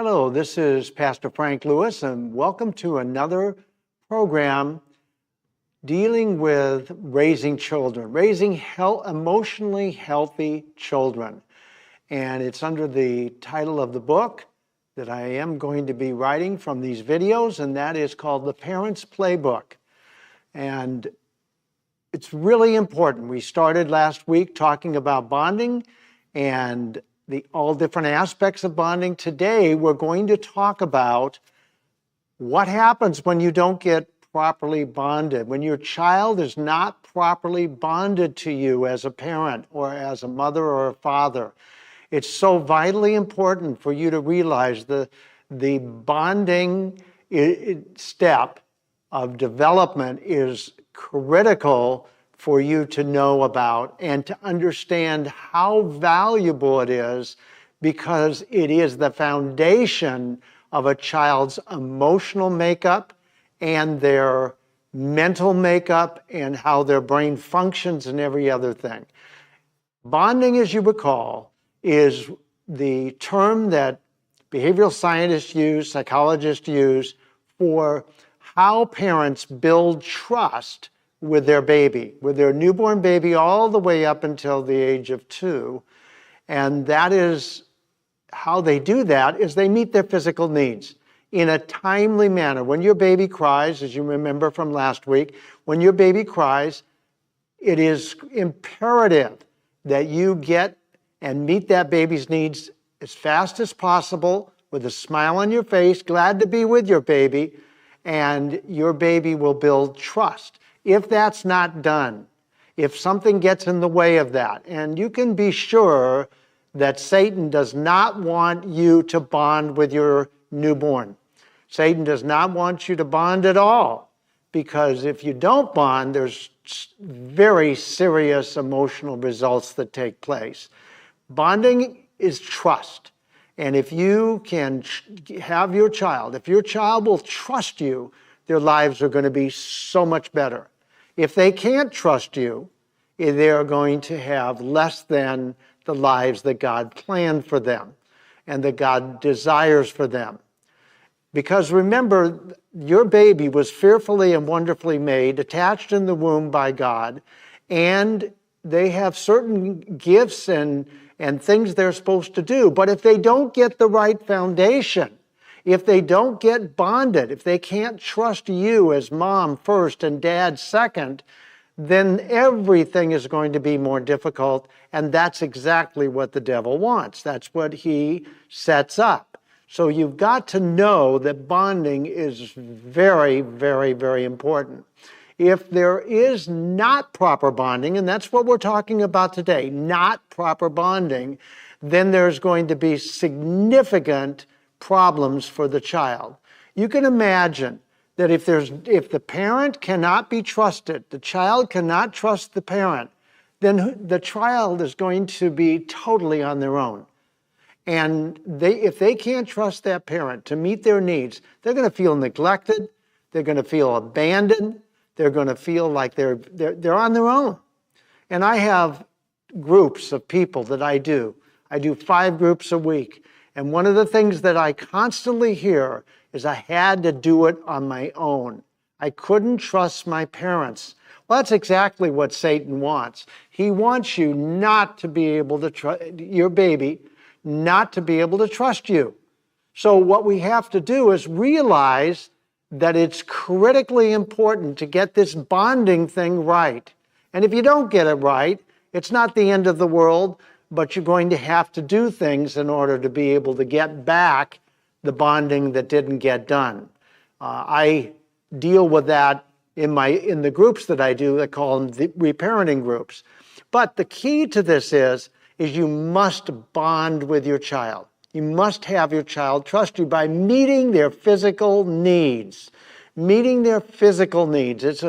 Hello, this is Pastor Frank Lewis, and welcome to another program dealing with raising children, raising emotionally healthy children. And it's under the title of the book that I am going to be writing from these videos, and that is called The Parent's Playbook. And it's really important. We started last week talking about bonding and all different aspects of bonding. Today, we're going to talk about what happens when you don't get properly bonded, when your child is not properly bonded to you as a parent or as a mother or a father. It's so vitally important for you to realize the bonding step of development is critical for you to know about and to understand how valuable it is, because it is the foundation of a child's emotional makeup and their mental makeup and how their brain functions and every other thing. Bonding, as you recall, is the term that behavioral scientists use, psychologists use for how parents build trust with their baby, with their newborn baby, all the way up until the age of 2. And that is how they do that, is they meet their physical needs in a timely manner. When your baby cries, as you remember from last week, when your baby cries, it is imperative that you get and meet that baby's needs as fast as possible with a smile on your face, glad to be with your baby, and your baby will build trust. If that's not done, if something gets in the way of that, and you can be sure that Satan does not want you to bond with your newborn. Satan does not want you to bond at all, because if you don't bond, there's very serious emotional results that take place. Bonding is trust. And if you can have your child, if your child will trust you, their lives are going to be so much better. If they can't trust you, they are going to have less than the lives that God planned for them and that God desires for them. Because remember, your baby was fearfully and wonderfully made, attached in the womb by God, and they have certain gifts and things they're supposed to do. But if they don't get the right foundation, if they don't get bonded, if they can't trust you as mom first and dad second, then everything is going to be more difficult. And that's exactly what the devil wants. That's what he sets up. So you've got to know that bonding is very, very, very important. If there is not proper bonding, and that's what we're talking about today, not proper bonding, then there's going to be significant problems for the child. You can imagine that if the parent cannot be trusted, the child cannot trust the parent, then the child is going to be totally on their own. And if they can't trust that parent to meet their needs, they're going to feel neglected, they're going to feel abandoned, they're going to feel like they're on their own. And I have groups of people that I do. I do 5 groups a week. And one of the things that I constantly hear is I had to do it on my own. I couldn't trust my parents. Well, that's exactly what Satan wants. He wants you not to be able to trust your baby, not to be able to trust you. So what we have to do is realize that it's critically important to get this bonding thing right. And if you don't get it right, it's not the end of the world, but you're going to have to do things in order to be able to get back the bonding that didn't get done. I deal with that in the groups that I do. I call them the reparenting groups. But the key to this is you must bond with your child. You must have your child trust you by meeting their physical needs. Meeting their physical needs. It's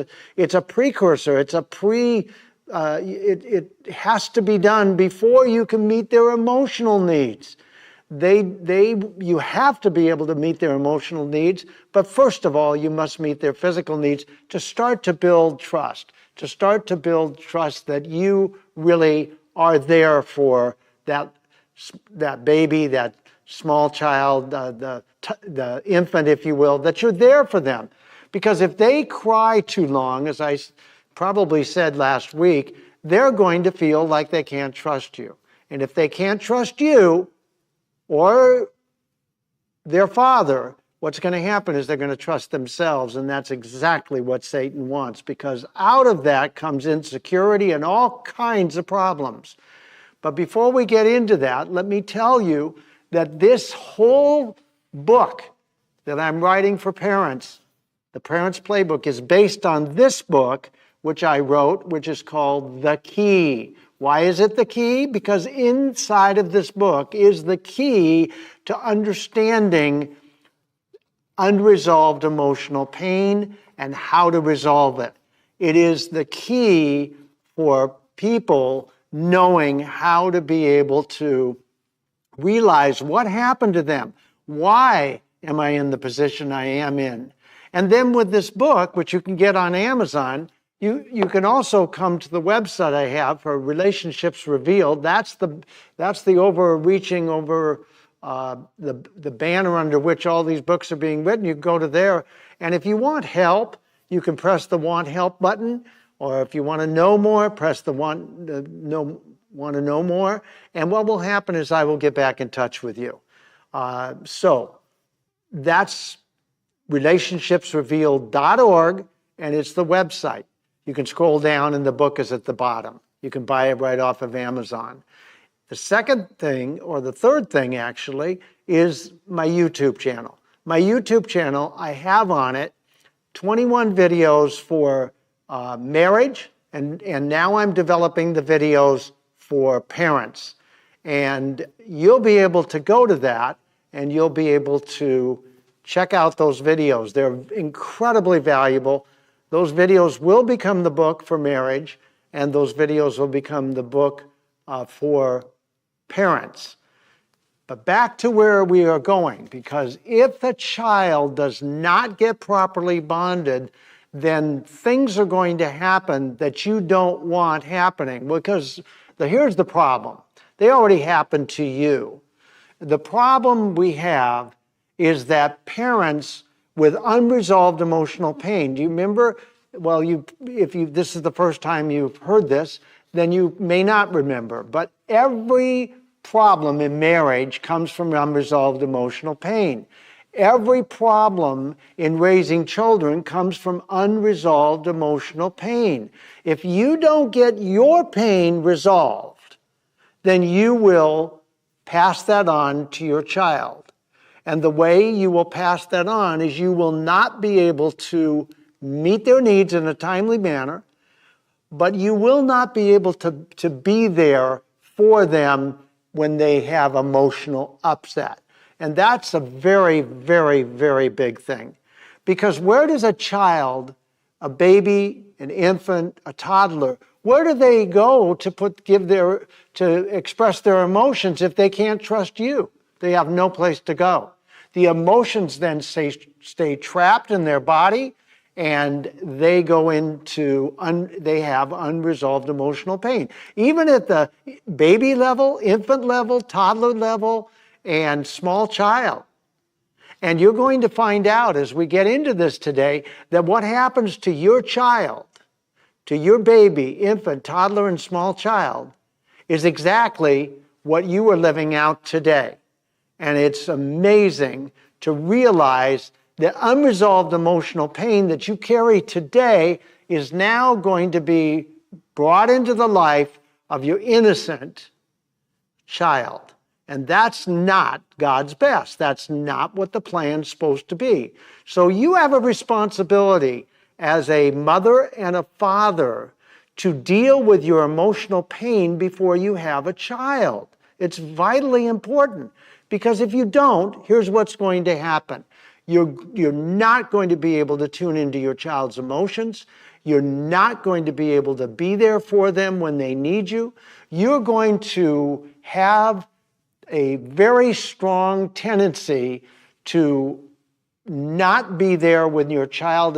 a precursor. It's a it has to be done before you can meet their emotional needs. You have to be able to meet their emotional needs, but first of all, you must meet their physical needs to start to build trust, that you really are there for that baby, that small child, the infant, if you will, that you're there for them. Because if they cry too long, as I probably said last week, they're going to feel like they can't trust you. And if they can't trust you or their father, what's going to happen is they're going to trust themselves, and that's exactly what Satan wants, because out of that comes insecurity and all kinds of problems. But before we get into that, let me tell you that this whole book that I'm writing for parents, the Parents Playbook, is based on this book, which I wrote, which is called The Key. Why is it the key? Because inside of this book is the key to understanding unresolved emotional pain and how to resolve it. It is the key for people knowing how to be able to realize what happened to them. Why am I in the position I am in? And then with this book, which you can get on Amazon, you can also come to the website I have for Relationships Revealed. That's the overreaching over the banner under which all these books are being written. You can go to there, and if you want help, you can press the Want Help button, or if you want to know more, press the Want to Know More. And what will happen is I will get back in touch with you. So that's relationshipsrevealed.org, and it's the website. You can scroll down and the book is at the bottom. You can buy it right off of Amazon. The second thing, or the third thing actually, is my YouTube channel. My YouTube channel, I have on it 21 videos for marriage, and now I'm developing the videos for parents. And you'll be able to go to that, and you'll be able to check out those videos. They're incredibly valuable. Those videos will become the book for marriage, and those videos will become the book for parents. But back to where we are going, because if the child does not get properly bonded, then things are going to happen that you don't want happening. Because here's the problem. They already happened to you. The problem we have is that parents with unresolved emotional pain. Do you remember? Well, if this is the first time you've heard this, then you may not remember. But every problem in marriage comes from unresolved emotional pain. Every problem in raising children comes from unresolved emotional pain. If you don't get your pain resolved, then you will pass that on to your child. And the way you will pass that on is you will not be able to meet their needs in a timely manner, but you will not be able to be there for them when they have emotional upset. And that's a very, very, very big thing. Because where does a child, a baby, an infant, a toddler, where do they go to express their emotions if they can't trust you? They have no place to go. The emotions then stay trapped in their body, and they go into, they have unresolved emotional pain. Even at the baby level, infant level, toddler level, and small child. And you're going to find out as we get into this today that what happens to your child, to your baby, infant, toddler, and small child is exactly what you are living out today. And it's amazing to realize that unresolved emotional pain that you carry today is now going to be brought into the life of your innocent child. And that's not God's best. That's not what the plan's supposed to be. So you have a responsibility as a mother and a father to deal with your emotional pain before you have a child. It's vitally important, because if you don't, here's what's going to happen. You're not going to be able to tune into your child's emotions. You're not going to be able to be there for them when they need you. You're going to have a very strong tendency to not be there when your child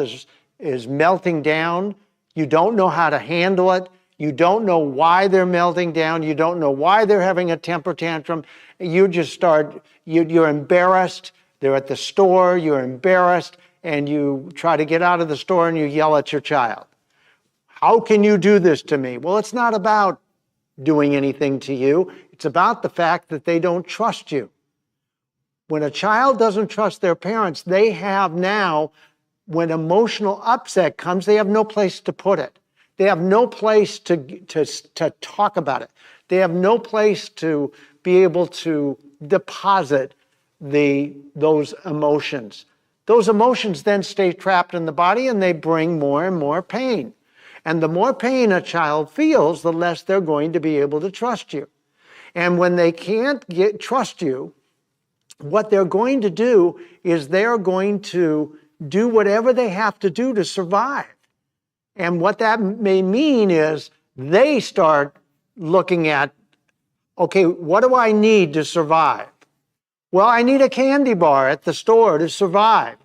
is melting down. You don't know how to handle it. You don't know why they're melting down. You don't know why they're having a temper tantrum. You just you're embarrassed. They're at the store, you're embarrassed, and you try to get out of the store and you yell at your child. How can you do this to me? Well, it's not about doing anything to you. It's about the fact that they don't trust you. When a child doesn't trust their parents, they have now, when emotional upset comes, they have no place to put it. They have no place to talk about it. They have no place to be able to deposit those emotions. Those emotions then stay trapped in the body and they bring more and more pain. And the more pain a child feels, the less they're going to be able to trust you. And when they can't trust you, what they're going to do is they're going to do whatever they have to do to survive. And what that may mean is they start looking at, okay, what do I need to survive? Well, I need a candy bar at the store to survive.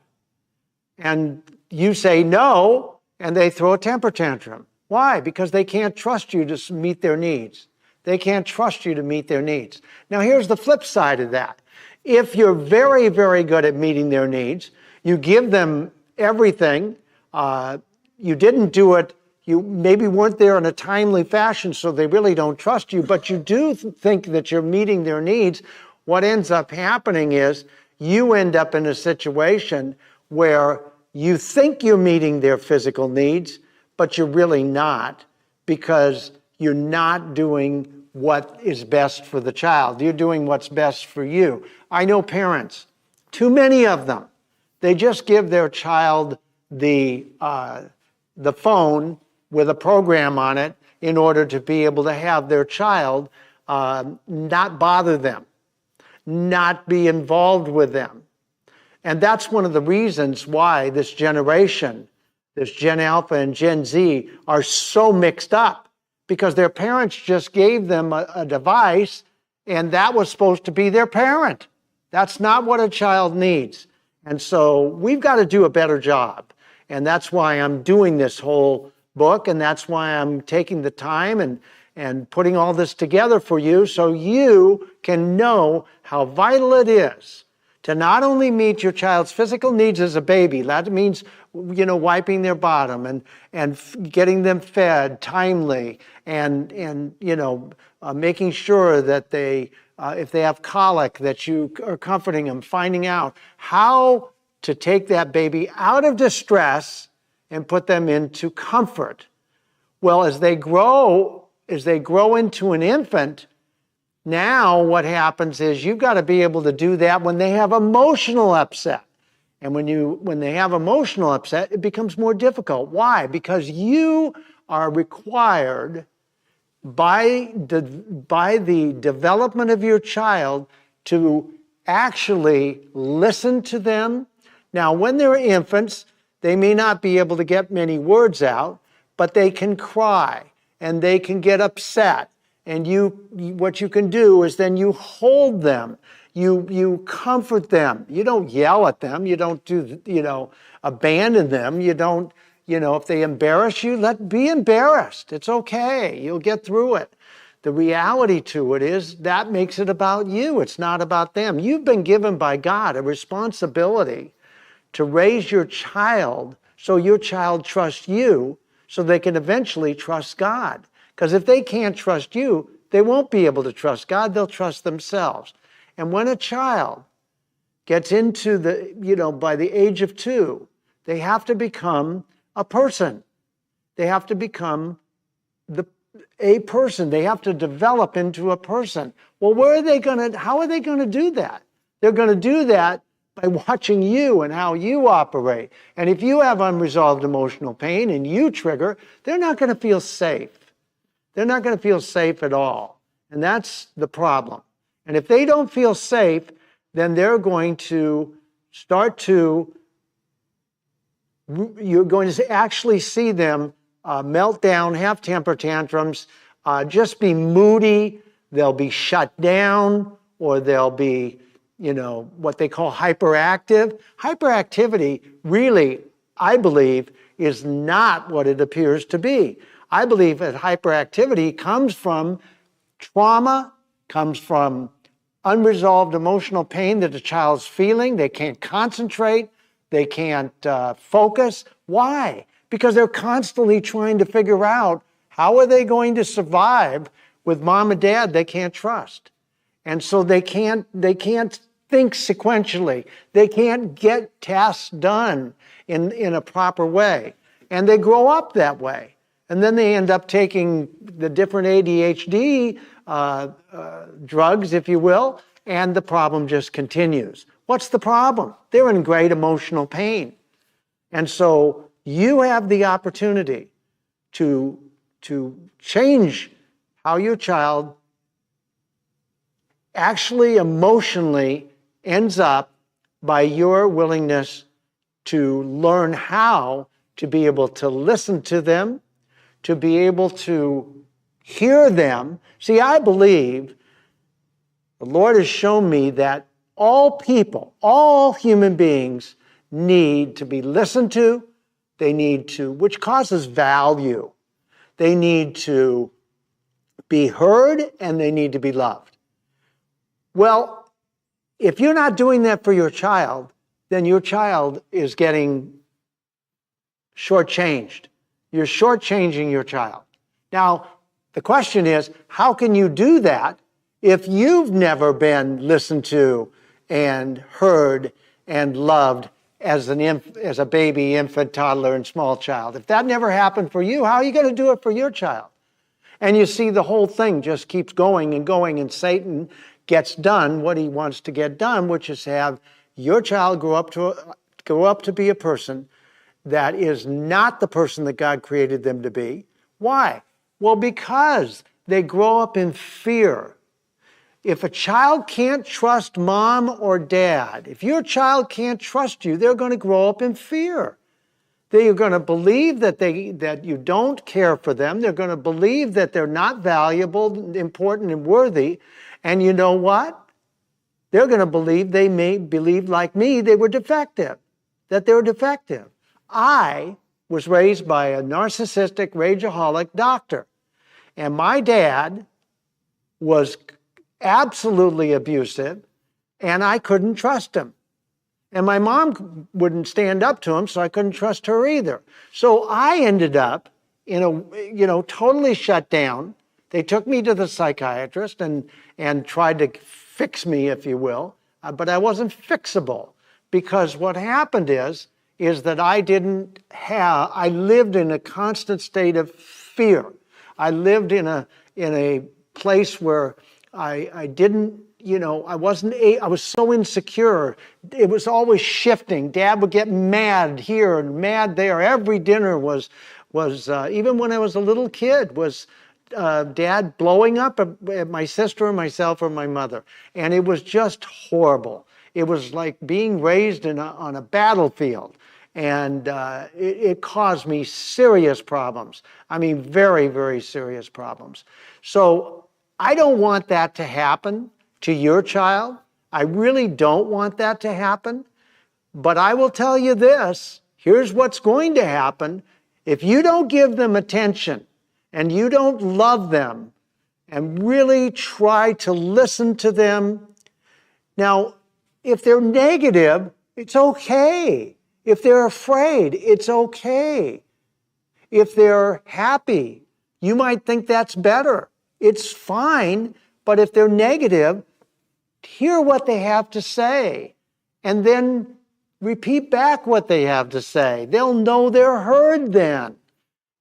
And you say no, and they throw a temper tantrum. Why? Because they can't trust you to meet their needs. They can't trust you to meet their needs. Now, here's the flip side of that. If you're very, very good at meeting their needs, you give them everything, you didn't do it, you maybe weren't there in a timely fashion, so they really don't trust you, but you do think that you're meeting their needs, what ends up happening is you end up in a situation where you think you're meeting their physical needs, but you're really not, because you're not doing what is best for the child. You're doing what's best for you. I know parents, too many of them, they just give their child the phone with a program on it in order to be able to have their child not bother them, not be involved with them. And that's one of the reasons why this generation, this Gen Alpha and Gen Z, are so mixed up, because their parents just gave them a device, and that was supposed to be their parent. That's not what a child needs. And so we've got to do a better job. And that's why I'm doing this whole book, and that's why I'm taking the time and putting all this together for you, so you can know how vital it is to not only meet your child's physical needs as a baby. That means, wiping their bottom and getting them fed timely, and making sure that they, if they have colic, that you are comforting them, finding out how to take that baby out of distress and put them into comfort. Well, as they grow into an infant, now what happens is you've got to be able to do that when they have emotional upset. And when they have emotional upset, it becomes more difficult. Why? Because you are required by the development of your child to actually listen to them. Now, when they're infants, they may not be able to get many words out, but they can cry and they can get upset. And what you can do is then you hold them, you comfort them. You don't yell at them. You don't abandon them. You don't, if they embarrass you, be embarrassed. It's okay. You'll get through it. The reality to it is that makes it about you. It's not about them. You've been given by God a responsibility to raise your child so your child trusts you, so they can eventually trust God. Because if they can't trust you, they won't be able to trust God. They'll trust themselves. And when a child gets into by the age of 2, they have to become a person. They have to become a person. They have to develop into a person. Well, how are they going to do that? They're going to do that by watching you and how you operate. And if you have unresolved emotional pain and you trigger, they're not going to feel safe. They're not going to feel safe at all. And that's the problem. And if they don't feel safe, then they're going to you're going to actually see them melt down, have temper tantrums, just be moody. They'll be shut down, or they'll be, what they call hyperactive. Hyperactivity really, I believe, is not what it appears to be. I believe that hyperactivity comes from trauma, comes from unresolved emotional pain that the child's feeling. They can't concentrate. They can't focus. Why? Because they're constantly trying to figure out how are they going to survive with mom and dad they can't trust. And so they can't think sequentially. They can't get tasks done in a proper way. And they grow up that way. And then they end up taking the different ADHD drugs, if you will, and the problem just continues. What's the problem? They're in great emotional pain. And so you have the opportunity to change how your child actually emotionally ends up by your willingness to learn how to be able to listen to them, to be able to hear them. See, I believe the Lord has shown me that all people, all human beings need to be listened to. They need to, which causes value. They need to be heard and they need to be loved. Well, if you're not doing that for your child, then your child is getting shortchanged. You're shortchanging your child. Now, the question is, how can you do that if you've never been listened to and heard and loved as a baby, infant, toddler, and small child? If that never happened for you, how are you going to do it for your child? And you see the whole thing just keeps going and going, and Satan gets done what he wants to get done, which is have your child grow up to be a person that is not the person that God created them to be. Why? Well, because they grow up in fear. If a child can't trust mom or dad, if your child can't trust you, they're going to grow up in fear. They're going to believe that you don't care for them. They're going to believe that they're not valuable, important, and worthy. And you know what? They're going to believe, they may believe like me, they were defective, that they were defective. I was raised by a narcissistic, rageaholic doctor. And my dad was absolutely abusive, and I couldn't trust him. And my mom wouldn't stand up to him, so I couldn't trust her either. So I ended up in a, totally shut down. They took me to the psychiatrist and tried to fix me, if you will, but I wasn't fixable, because what happened is that I lived in a constant state of fear. I lived in a place where I was so insecure. It was always shifting. Dad would get mad here and mad there. Every dinner was even when I was a little kid, was Dad blowing up at my sister or myself or my mother. And it was just horrible. It was like being raised on a battlefield. And it caused me serious problems. I mean, very, very serious problems. So I don't want that to happen to your child. I really don't want that to happen. But I will tell you this, here's what's going to happen. If you don't give them attention and you don't love them and really try to listen to them. Now, if they're negative, it's okay. If they're afraid, it's okay. If they're happy, you might think that's better. It's fine, but if they're negative, hear what they have to say and then repeat back what they have to say. They'll know they're heard then.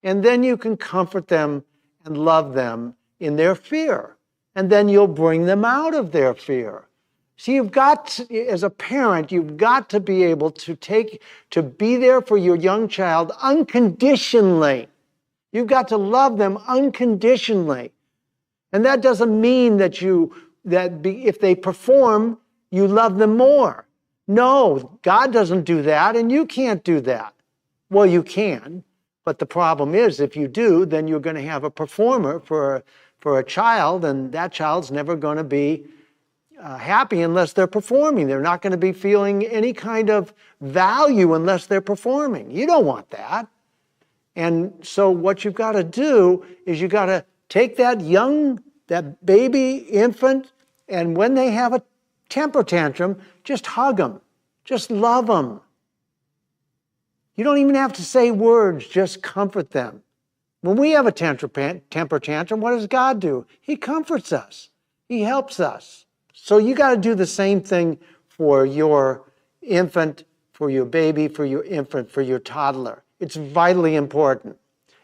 And then you can comfort them and love them in their fear. And then you'll bring them out of their fear. See, as a parent, you've got to be able to be there for your young child unconditionally. You've got to love them unconditionally. And that doesn't mean that if they perform, you love them more. No, God doesn't do that, and you can't do that. Well, you can, but the problem is if you do, then you're going to have a performer for a child, and that child's never going to be happy unless they're performing. They're not going to be feeling any kind of value unless they're performing. You don't want that. And so what you've got to do is you've got to take that baby infant, and when they have a temper tantrum, just hug them. Just love them. You don't even have to say words, just comfort them. When we have a temper tantrum, what does God do? He comforts us. He helps us. So you got to do the same thing for your infant, for your baby, for your infant, for your toddler. It's vitally important.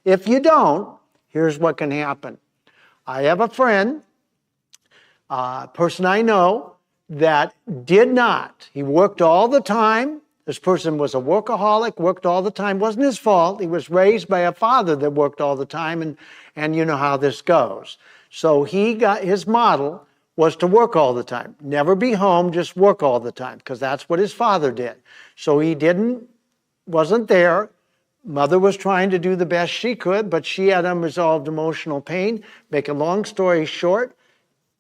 If you don't, here's what can happen. I have a friend, a person I know, that did not. He worked all the time. This person was a workaholic, worked all the time. Wasn't his fault. He was raised by a father that worked all the time, and you know how this goes. So his model was to work all the time. Never be home, just work all the time, because that's what his father did. So he wasn't there. Mother was trying to do the best she could, but she had unresolved emotional pain. Make a long story short,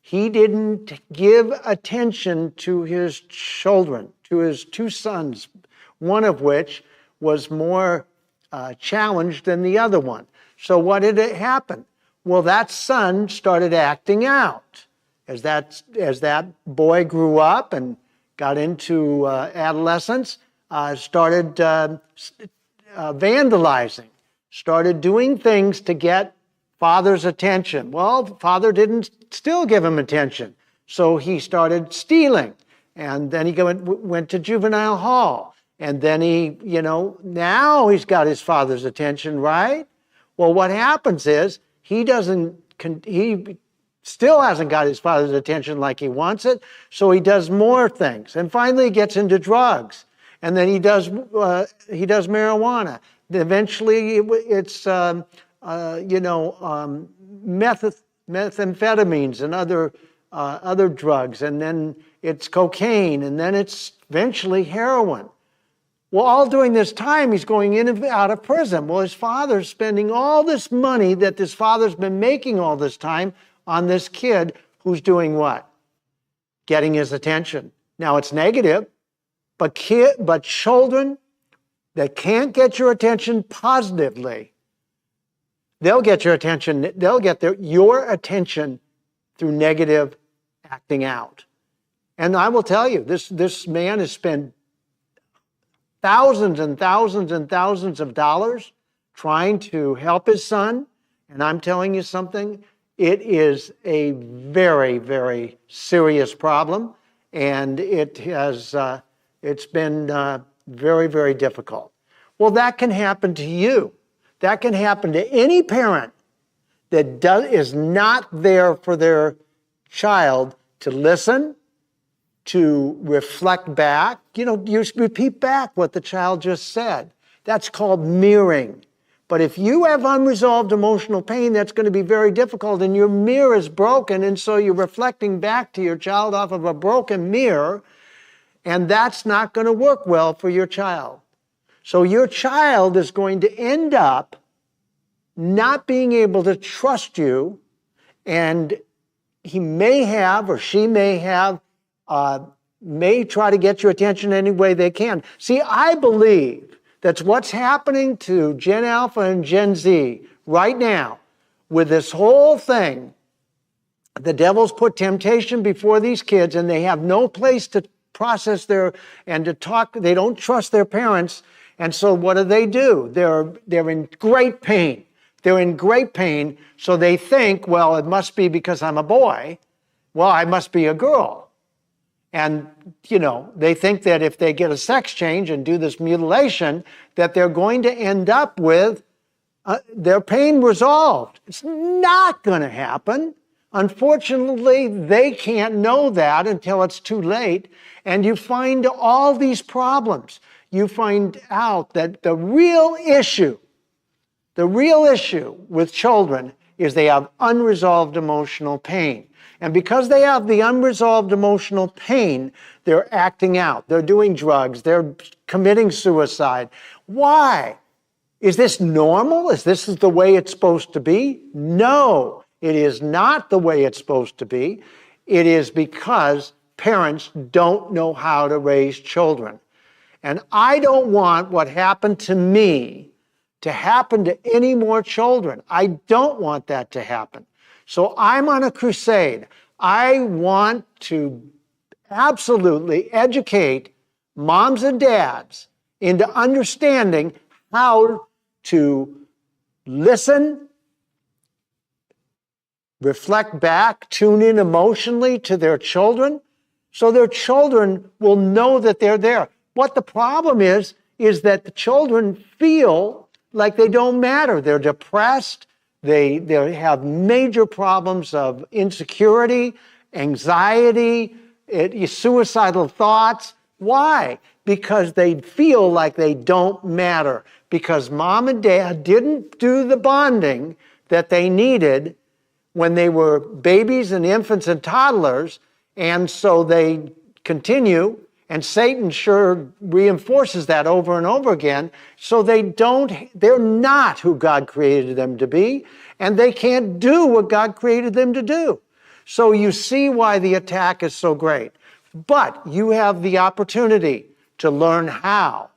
he didn't give attention to his children, to his two sons, one of which was more challenged than the other one. So what did it happen? Well, that son started acting out. As that boy grew up and got into adolescence, started vandalizing, started doing things to get father's attention. Well, father didn't still give him attention, so he started stealing, and then he went to juvenile hall, and then now he's got his father's attention, right? Well, what happens is he still hasn't got his father's attention like he wants it, so he does more things, and finally he gets into drugs, and then he does marijuana. Eventually, it's methamphetamines and other drugs, and then it's cocaine, and then it's eventually heroin. Well, all during this time, he's going in and out of prison. Well, his father's spending all this money that this father's been making all this time on this kid who's doing what? Getting his attention. Now, it's negative, but children that can't get your attention positively, they'll get your attention. They'll get your attention through negative acting out. And I will tell you, this man has spent thousands and thousands and thousands of dollars trying to help his son. And I'm telling you something, it is a very, very serious problem. And it's been very, very difficult. Well, that can happen to you. That can happen to any parent that is not there for their child to listen, to reflect back. You repeat back what the child just said. That's called mirroring. But if you have unresolved emotional pain, that's going to be very difficult, and your mirror is broken, and so you're reflecting back to your child off of a broken mirror, and that's not going to work well for your child. So your child is going to end up not being able to trust you, and he may have, or she may have, may try to get your attention any way they can. See, I believe that's what's happening to Gen Alpha and Gen Z right now with this whole thing. The devil's put temptation before these kids, and they have no place to process and to talk. They don't trust their parents. And so what do? They're in great pain. They're in great pain, so they think, well, it must be because I'm a boy. Well, I must be a girl. And, they think that if they get a sex change and do this mutilation, that they're going to end up with their pain resolved. It's not going to happen. Unfortunately, they can't know that until it's too late. And you find all these problems. You find out that the real issue with children is they have unresolved emotional pain. And because they have the unresolved emotional pain, they're acting out. They're doing drugs. They're committing suicide. Why? Is this normal? Is this the way it's supposed to be? No, it is not the way it's supposed to be. It is because parents don't know how to raise children. And I don't want what happened to me to happen to any more children. I don't want that to happen. So I'm on a crusade. I want to absolutely educate moms and dads into understanding how to listen, reflect back, tune in emotionally to their children, so their children will know that they're there. What the problem is that the children feel like they don't matter. They're depressed. They have major problems of insecurity, anxiety, suicidal thoughts. Why? Because they feel like they don't matter. Because mom and dad didn't do the bonding that they needed when they were babies and infants and toddlers, and so they continue, and Satan sure reinforces that over and over again, so they're not who God created them to be, and they can't do what God created them to do. So you see why the attack is so great. But you have the opportunity to learn how,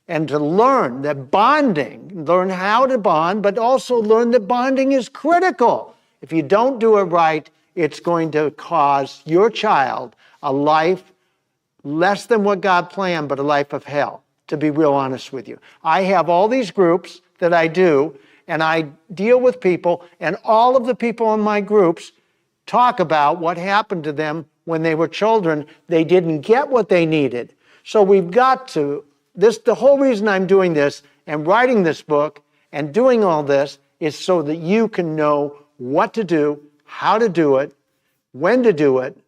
and to learn that bonding, learn how to bond, but also learn that bonding is critical. If you don't do it right, it's going to cause your child a life less than what God planned, but a life of hell, to be real honest with you. I have all these groups that I do, and I deal with people, and all of the people in my groups talk about what happened to them when they were children. They didn't get what they needed. So we've got to, the whole reason I'm doing this and writing this book and doing all this is so that you can know what to do, how to do it, when to do it,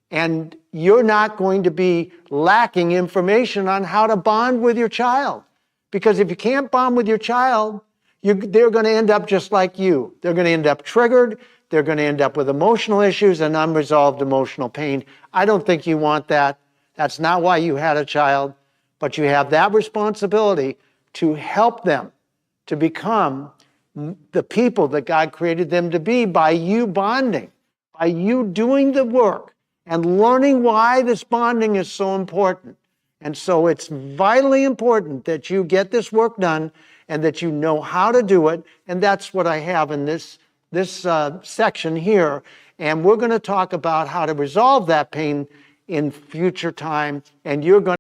and you're not going to be lacking information on how to bond with your child. Because if you can't bond with your child, they're going to end up just like you. They're going to end up triggered. They're going to end up with emotional issues and unresolved emotional pain. I don't think you want that. That's not why you had a child. But you have that responsibility to help them to become the people that God created them to be by you bonding, by you doing the work and learning why this bonding is so important. And so it's vitally important that you get this work done and that you know how to do it. And that's what I have in this section here. And we're going to talk about how to resolve that pain in future time. And you're going